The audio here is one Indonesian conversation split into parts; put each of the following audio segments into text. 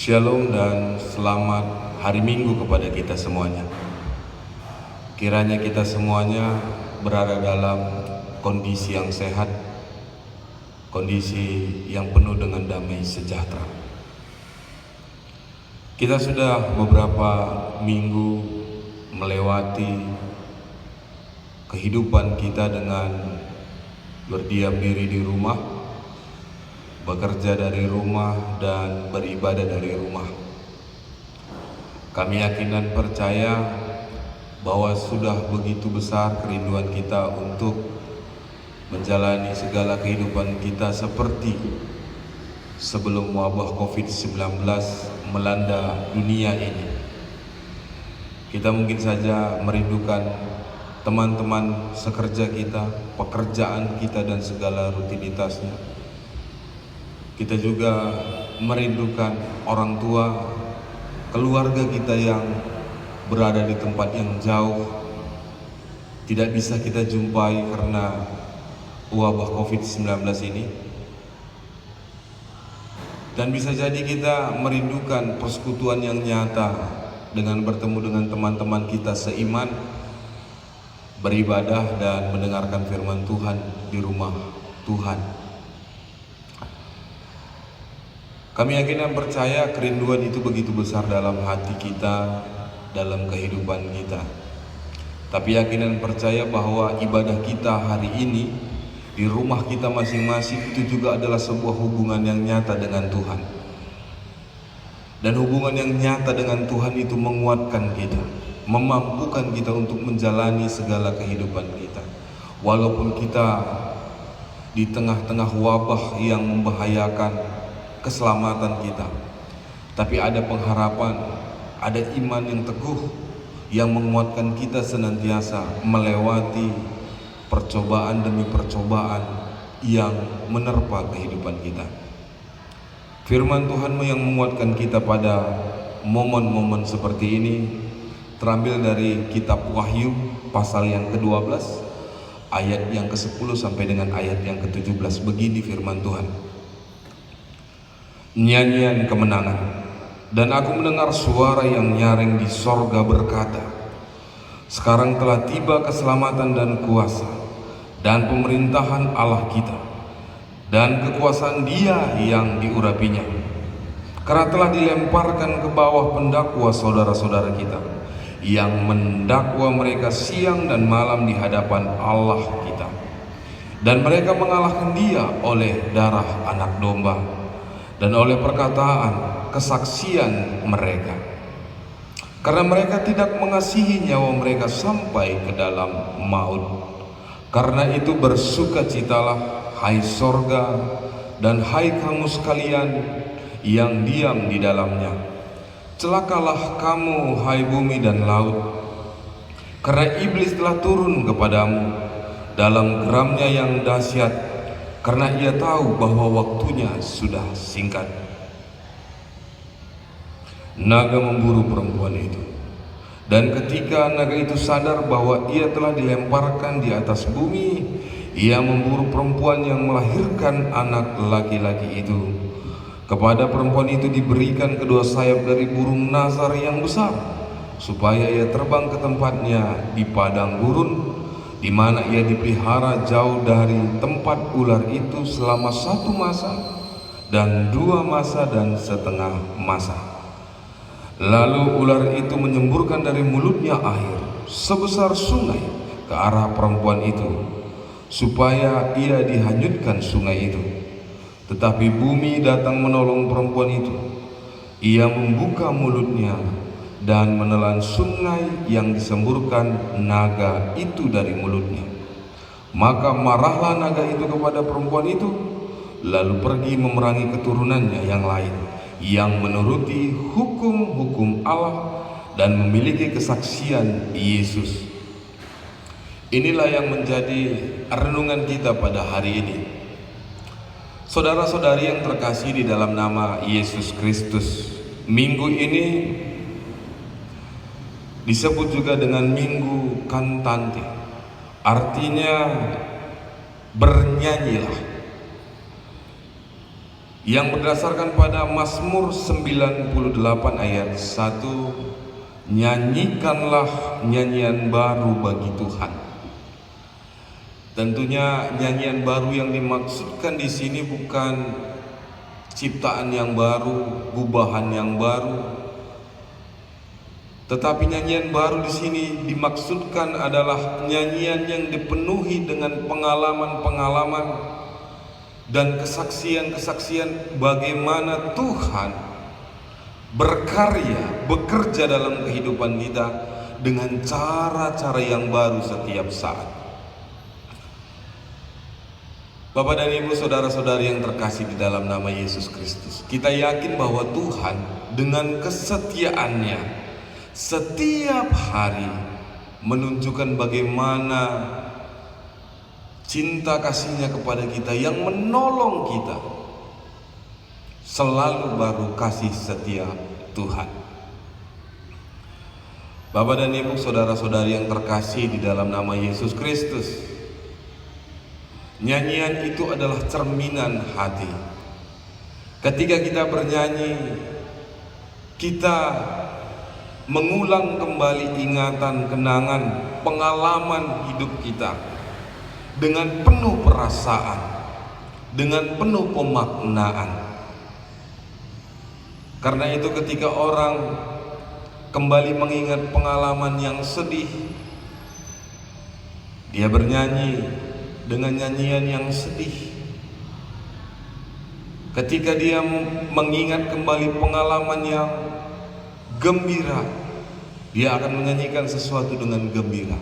Shalom dan selamat hari Minggu kepada kita semuanya. Kiranya kita semuanya berada dalam kondisi yang sehat, kondisi yang penuh dengan damai sejahtera. Kita sudah beberapa minggu melewati kehidupan kita dengan berdiam diri di rumah, bekerja dari rumah, dan beribadah dari rumah. Kami yakin dan percaya bahwa sudah begitu besar kerinduan kita untuk menjalani segala kehidupan kita seperti sebelum wabah COVID-19 melanda dunia ini. Kita mungkin saja merindukan teman-teman sekerja kita, pekerjaan kita, dan segala rutinitasnya. Kita juga merindukan orang tua, keluarga kita yang berada di tempat yang jauh, tidak bisa kita jumpai karena wabah COVID-19 ini. Dan bisa jadi kita merindukan persekutuan yang nyata dengan bertemu dengan teman-teman kita seiman, beribadah dan mendengarkan firman Tuhan di rumah Tuhan. Kami yakin dan percaya kerinduan itu begitu besar dalam hati kita, dalam kehidupan kita. Tapi yakin dan percaya bahwa ibadah kita hari ini di rumah kita masing-masing itu juga adalah sebuah hubungan yang nyata dengan Tuhan. Dan hubungan yang nyata dengan Tuhan itu menguatkan kita, memampukan kita untuk menjalani segala kehidupan kita. Walaupun kita di tengah-tengah wabah yang membahayakan keselamatan kita, tapi ada pengharapan, ada iman yang teguh yang menguatkan kita senantiasa melewati percobaan demi percobaan yang menerpa kehidupan kita. Firman Tuhan yang menguatkan kita pada momen-momen seperti ini terambil dari kitab Wahyu pasal yang ke-12 ayat yang ke-10 sampai dengan ayat yang ke-17. Begini firman Tuhan. Nyanyian kemenangan. Dan aku mendengar suara yang nyaring di sorga berkata, sekarang telah tiba keselamatan dan kuasa dan pemerintahan Allah kita, dan kekuasaan Dia yang diurapinya, karena telah dilemparkan ke bawah pendakwa saudara-saudara kita yang mendakwa mereka siang dan malam di hadapan Allah kita, dan mereka mengalahkan Dia oleh darah anak domba dan oleh perkataan kesaksian mereka, karena mereka tidak mengasihi nyawa mereka sampai ke dalam maut. Karena itu bersukacitalah hai sorga, dan hai kamu sekalian yang diam di dalamnya. Celakalah kamu hai bumi dan laut, karena iblis telah turun kepadamu dalam geramnya yang dahsyat, karena ia tahu bahwa waktunya sudah singkat. Naga memburu perempuan itu, dan ketika naga itu sadar bahwa ia telah dilemparkan di atas bumi, ia memburu perempuan yang melahirkan anak laki-laki itu. Kepada perempuan itu diberikan kedua sayap dari burung nazar yang besar, supaya ia terbang ke tempatnya di padang gurun, di mana ia dipelihara jauh dari tempat ular itu selama 1 masa dan 2 masa dan setengah masa. Lalu ular itu menyemburkan dari mulutnya air sebesar sungai ke arah perempuan itu, supaya ia dihanyutkan sungai itu. Tetapi bumi datang menolong perempuan itu. Ia membuka mulutnya dan menelan sungai yang disemburkan naga itu dari mulutnya. Maka marahlah naga itu kepada perempuan itu, lalu pergi memerangi keturunannya yang lain, yang menuruti hukum-hukum Allah dan memiliki kesaksian Yesus. Inilah yang menjadi renungan kita pada hari ini. Saudara-saudari yang terkasih di dalam nama Yesus Kristus, minggu ini disebut juga dengan Minggu Cantante, artinya bernyanyilah. yang berdasarkan pada Mazmur 98 ayat 1, nyanyikanlah nyanyian baru bagi Tuhan. Tentunya nyanyian baru yang dimaksudkan di sini bukan ciptaan yang baru, gubahan yang baru, tetapi nyanyian baru di sini dimaksudkan adalah nyanyian yang dipenuhi dengan pengalaman-pengalaman dan kesaksian-kesaksian bagaimana Tuhan berkarya, bekerja dalam kehidupan kita dengan cara-cara yang baru setiap saat. Bapak dan Ibu, saudara-saudari yang terkasih di dalam nama Yesus Kristus, kita yakin bahwa Tuhan dengan kesetiaannya setiap hari menunjukkan bagaimana cinta kasihnya kepada kita yang menolong kita. Selalu baru kasih setia Tuhan. Bapak dan Ibu, saudara-saudari yang terkasih di dalam nama Yesus Kristus, nyanyian itu adalah cerminan hati. Ketika kita bernyanyi, kita mengulang kembali ingatan, kenangan, pengalaman hidup kita dengan penuh perasaan, dengan penuh pemaknaan. Karena itu ketika orang kembali mengingat pengalaman yang sedih, dia bernyanyi dengan nyanyian yang sedih. Ketika dia mengingat kembali pengalaman yang gembira, dia akan menyanyikan sesuatu dengan gembira.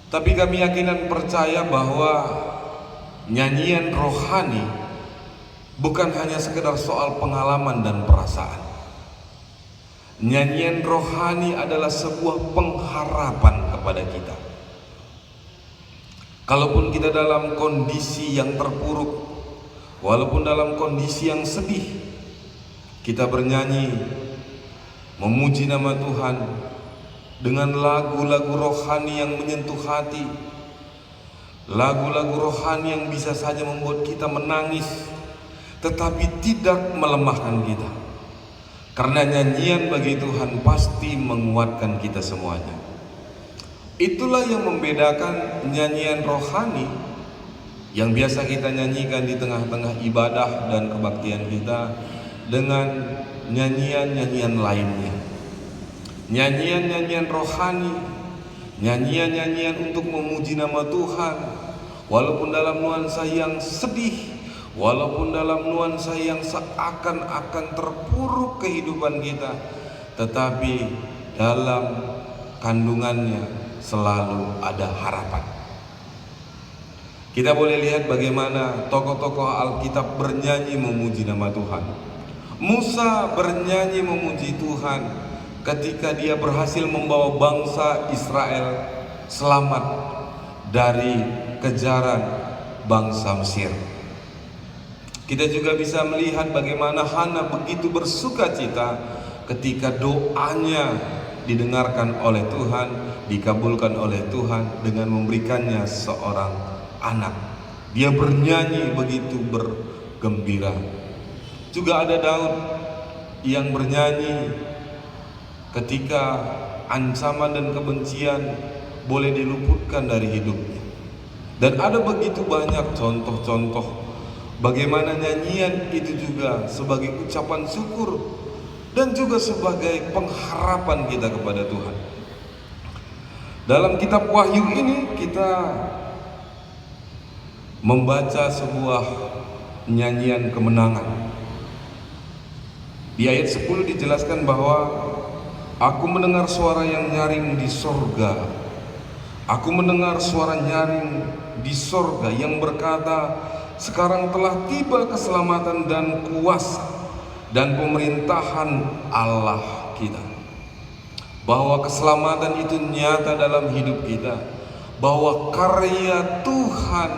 Tapi kami yakin dan percaya bahwa nyanyian rohani bukan hanya sekedar soal pengalaman dan perasaan. Nyanyian rohani adalah sebuah pengharapan kepada kita. Kalaupun kita dalam kondisi yang terpuruk, walaupun dalam kondisi yang sedih, kita bernyanyi memuji nama Tuhan dengan lagu-lagu rohani yang menyentuh hati, lagu-lagu rohani yang bisa saja membuat kita menangis, tetapi tidak melemahkan kita. Karena nyanyian bagi Tuhan pasti menguatkan kita semuanya. Itulah yang membedakan nyanyian rohani yang biasa kita nyanyikan di tengah-tengah ibadah dan kebaktian kita dengan nyanyian-nyanyian lainnya. Nyanyian-nyanyian rohani, nyanyian-nyanyian untuk memuji nama Tuhan, walaupun dalam nuansa yang sedih, walaupun dalam nuansa yang seakan-akan terpuruk kehidupan kita, tetapi dalam kandungannya selalu ada harapan. Kita boleh lihat bagaimana tokoh-tokoh Alkitab bernyanyi memuji nama Tuhan. Musa bernyanyi memuji Tuhan ketika dia berhasil membawa bangsa Israel selamat dari kejaran bangsa Mesir. Kita juga bisa melihat bagaimana Hana begitu bersukacita ketika doanya didengarkan oleh Tuhan, dikabulkan oleh Tuhan dengan memberikannya seorang anak. Dia bernyanyi begitu bergembira. Juga ada Daud yang bernyanyi ketika ancaman dan kebencian boleh diluputkan dari hidupnya. Dan ada begitu banyak contoh-contoh bagaimana nyanyian itu juga sebagai ucapan syukur dan juga sebagai pengharapan kita kepada Tuhan. Dalam kitab Wahyu ini kita membaca sebuah nyanyian kemenangan. Di ayat 10 dijelaskan bahwa aku mendengar suara yang nyaring di sorga. Aku mendengar suara nyaring di sorga yang berkata, sekarang telah tiba keselamatan dan kuasa dan pemerintahan Allah kita. Bahwa keselamatan itu nyata dalam hidup kita. Bahwa karya Tuhan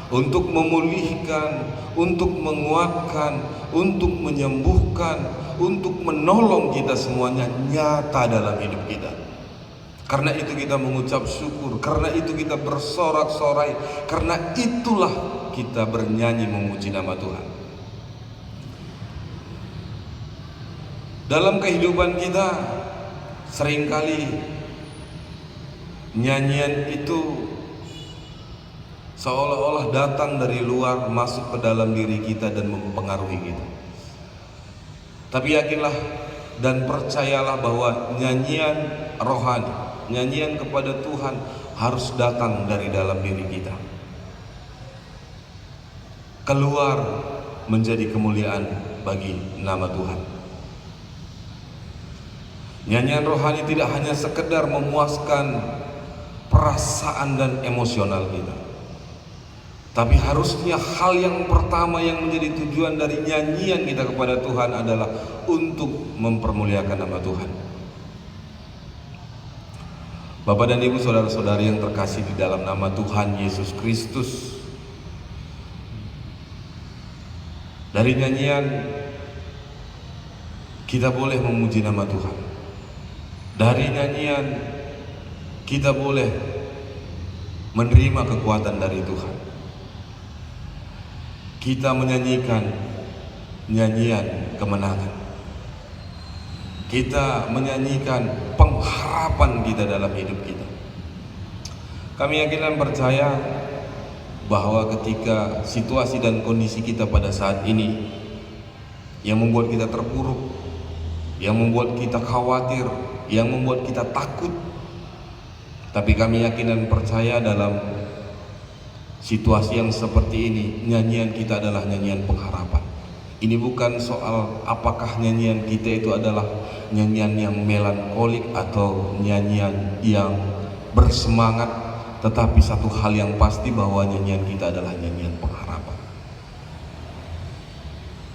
untuk memulihkan, untuk menguatkan, untuk menyembuhkan, untuk menolong kita semuanya nyata dalam hidup kita. Karena itu kita mengucap syukur, karena itu kita bersorak-sorai, karena itulah kita bernyanyi memuji nama Tuhan. Dalam kehidupan kita seringkali nyanyian itu seolah-olah datang dari luar masuk ke dalam diri kita dan mempengaruhi kita. Tapi yakinlah dan percayalah bahwa nyanyian rohani, nyanyian kepada Tuhan harus datang dari dalam diri kita, keluar menjadi kemuliaan bagi nama Tuhan. Nyanyian rohani tidak hanya sekedar memuaskan perasaan dan emosional kita, tapi harusnya hal yang pertama yang menjadi tujuan dari nyanyian kita kepada Tuhan adalah untuk mempermuliakan nama Tuhan. Bapak dan Ibu, saudara-saudari yang terkasih di dalam nama Tuhan Yesus Kristus, dari nyanyian kita boleh memuji nama Tuhan. Dari nyanyian kita boleh menerima kekuatan dari Tuhan. Kita menyanyikan nyanyian kemenangan. Kita menyanyikan pengharapan kita dalam hidup kita. Kami yakin dan percaya bahwa ketika situasi dan kondisi kita pada saat ini yang membuat kita terpuruk, yang membuat kita khawatir, yang membuat kita takut, tapi kami yakin dan percaya dalam situasi yang seperti ini, nyanyian kita adalah nyanyian pengharapan. Ini bukan soal apakah nyanyian kita itu adalah nyanyian yang melankolik atau nyanyian yang bersemangat, tetapi satu hal yang pasti bahwa nyanyian kita adalah nyanyian pengharapan.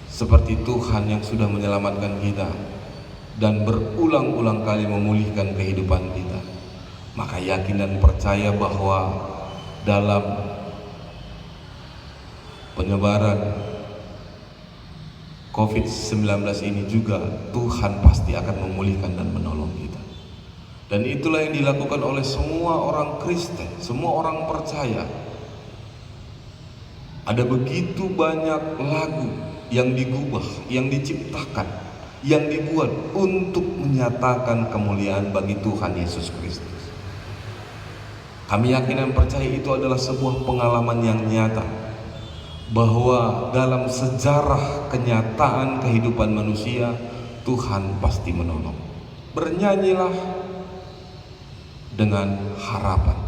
Seperti Tuhan yang sudah menyelamatkan kita dan berulang-ulang kali memulihkan kehidupan kita, maka yakin dan percaya bahwa dalam penyebaran COVID-19 ini juga Tuhan pasti akan memulihkan dan menolong kita. Dan itulah yang dilakukan oleh semua orang Kristen, semua orang percaya. Ada begitu banyak lagu yang digubah, yang diciptakan, yang dibuat untuk menyatakan kemuliaan bagi Tuhan Yesus Kristus. Kami yakin dan percaya itu adalah sebuah pengalaman yang nyata, bahwa dalam sejarah kenyataan kehidupan manusia, Tuhan pasti menolong. Bernyanyilah dengan harapan,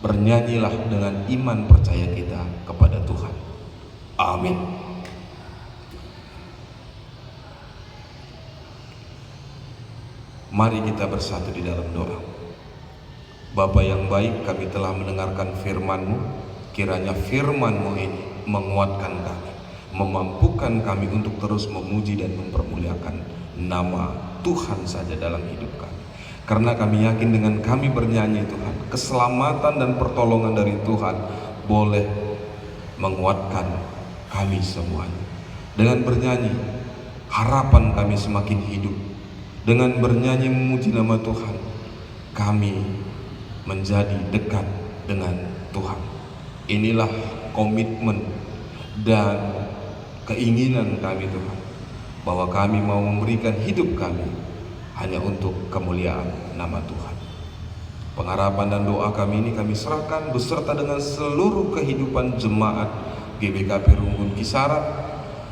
bernyanyilah dengan iman percaya kita kepada Tuhan. Amin. Mari kita bersatu di dalam doa. Bapa yang baik, kami telah mendengarkan firman-Mu. Kiranya firman-Mu ini menguatkan kami, memampukan kami untuk terus memuji dan mempermuliakan nama Tuhan saja dalam hidup kami. Karena kami yakin dengan kami bernyanyi Tuhan, keselamatan dan pertolongan dari Tuhan boleh menguatkan kami semuanya. Dengan bernyanyi, harapan kami semakin hidup. Dengan bernyanyi memuji nama Tuhan, kami menjadi dekat dengan Tuhan. Inilah komitmen dan keinginan kami Tuhan, bahwa kami mau memberikan hidup kami hanya untuk kemuliaan nama Tuhan. Pengharapan dan doa kami ini kami serahkan beserta dengan seluruh kehidupan jemaat GBKP Runggun Kisaran.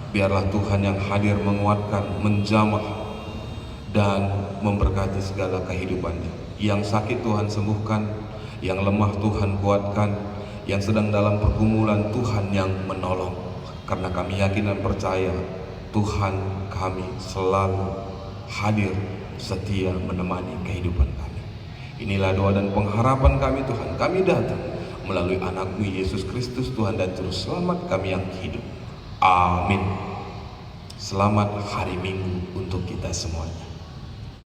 Biarlah Tuhan yang hadir menguatkan, menjamah dan memberkati segala kehidupannya. Yang sakit Tuhan sembuhkan, yang lemah Tuhan kuatkan, yang sedang dalam pergumulan Tuhan yang menolong. Karena kami yakin dan percaya Tuhan kami selalu hadir, setia menemani kehidupan kami. Inilah doa dan pengharapan kami Tuhan. Kami datang melalui anak-Mu Yesus Kristus, Tuhan dan Juru Selamat kami yang hidup. Amin. Selamat hari Minggu untuk kita semuanya.